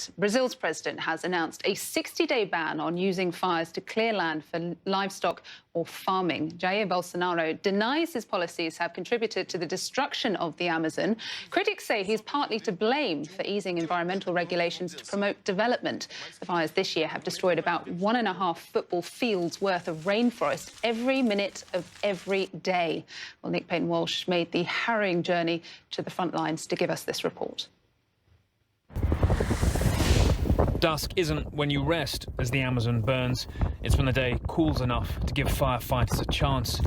next. Brazil's president has announced a 60-day ban on using fires to clear land for livestock or farming. Jair Bolsonaro denies his policies have contributed to the destruction of the Amazon. Critics say he's partly to blame for easing environmental regulations to promote development. The fires this year have destroyed about 1.5 football fields worth of rainforest every minute of every day. Well, Nick Paton-Walsh made the harrowing journey to the front lines to give us this report. Dusk isn't when you rest as the Amazon burns. It's when the day cools enough to give firefighters a chance.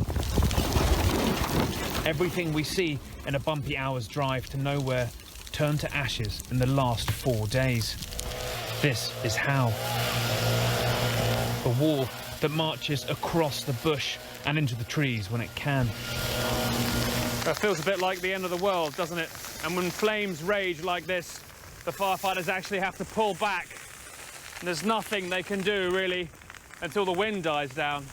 Everything we see in a bumpy hour's drive to nowhere turned to ashes in the last 4 days. This is how. A wall that marches across the bush and into the trees when it can. That feels a bit like the end of the world, doesn't it? And when flames rage like this, the firefighters actually have to pull back. There's nothing they can do, really, until the wind dies down.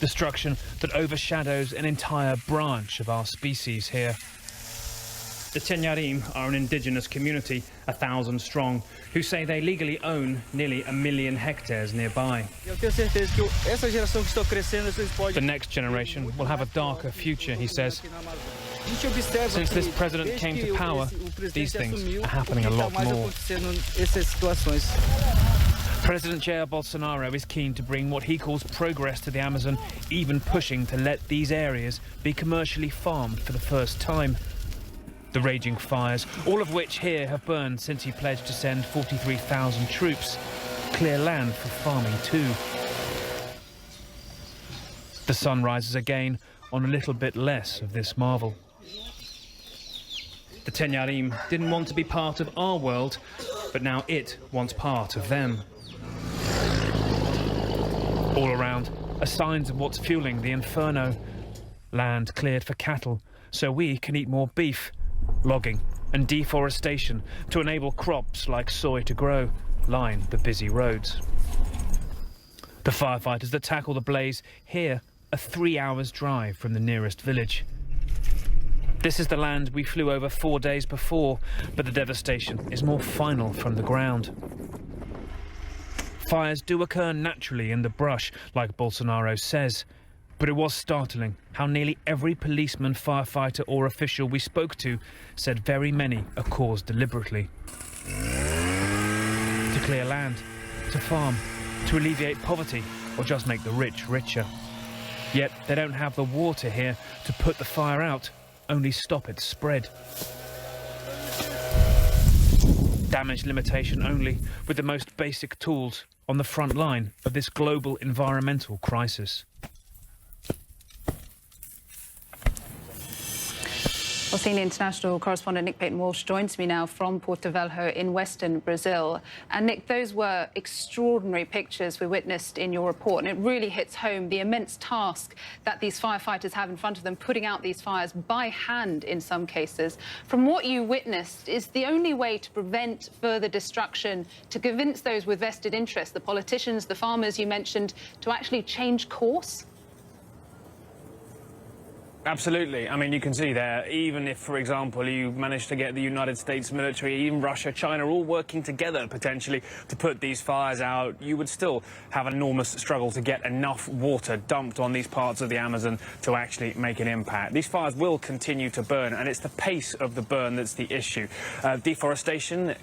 Destruction that overshadows an entire branch of our species here. The Tenyarim are an indigenous community, 1,000 strong, who say they legally own nearly 1 million hectares nearby. The next generation will have a darker future, he says. Since this president came to power, these things are happening a lot more. President Jair Bolsonaro is keen to bring what he calls progress to the Amazon, even pushing to let these areas be commercially farmed for the first time. The raging fires, all of which here have burned since he pledged to send 43,000 troops, clear land for farming too. The sun rises again on a little bit less of this marvel. The Tenyarim didn't want to be part of our world, but now it wants part of them. All around are signs of what's fueling the inferno. Land cleared for cattle, so we can eat more beef. Logging and deforestation to enable crops like soy to grow line the busy roads. The firefighters that tackle the blaze here are 3 hours' drive from the nearest village. This is the land we flew over 4 days before, but the devastation is more final from the ground. Fires do occur naturally in the brush, like Bolsonaro says, but it was startling how nearly every policeman, firefighter or official we spoke to said very many are caused deliberately. To clear land, to farm, to alleviate poverty, or just make the rich richer. Yet they don't have the water here to put the fire out, only stop its spread. Damage limitation only, with the most basic tools on the front line of this global environmental crisis. Well, senior international correspondent Nick Paton-Walsh joins me now from Porto Velho in western Brazil. And Nick, those were extraordinary pictures we witnessed in your report, and it really hits home the immense task that these firefighters have in front of them, putting out these fires by hand in some cases. From what you witnessed, is the only way to prevent further destruction to convince those with vested interests, the politicians, the farmers you mentioned, to actually change course? Absolutely. I mean, you can see there, even if, for example, you managed to get the United States military, even Russia, China, all working together, potentially, to put these fires out, you would still have an enormous struggle to get enough water dumped on these parts of the Amazon to actually make an impact. These fires will continue to burn, and it's the pace of the burn that's the issue. Deforestation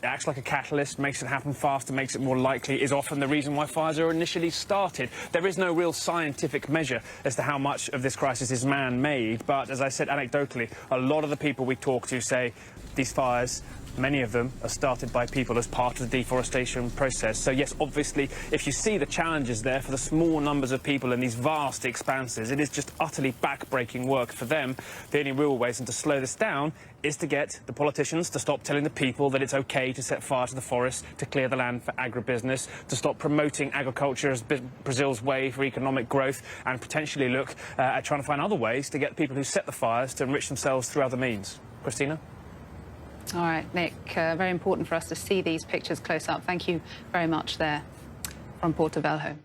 acts like a catalyst, makes it happen faster, makes it more likely, is often the reason why fires are initially started. There is no real scientific measure as to how much of this crisis is man-made, but as I said anecdotally, a lot of the people we talk to say these fires, many of them, are started by people as part of the deforestation process. So yes, obviously, if you see the challenges there for the small numbers of people in these vast expanses, it is just utterly back-breaking work for them. The only real way to slow this down is to get the politicians to stop telling the people that it's okay to set fire to the forest, to clear the land for agribusiness, to stop promoting agriculture as Brazil's way for economic growth, and potentially look at trying to find other ways to get people who set the fires to enrich themselves through other means. Christina? All right, Nick, very important for us to see these pictures close up. Thank you very much there from Porto Velho.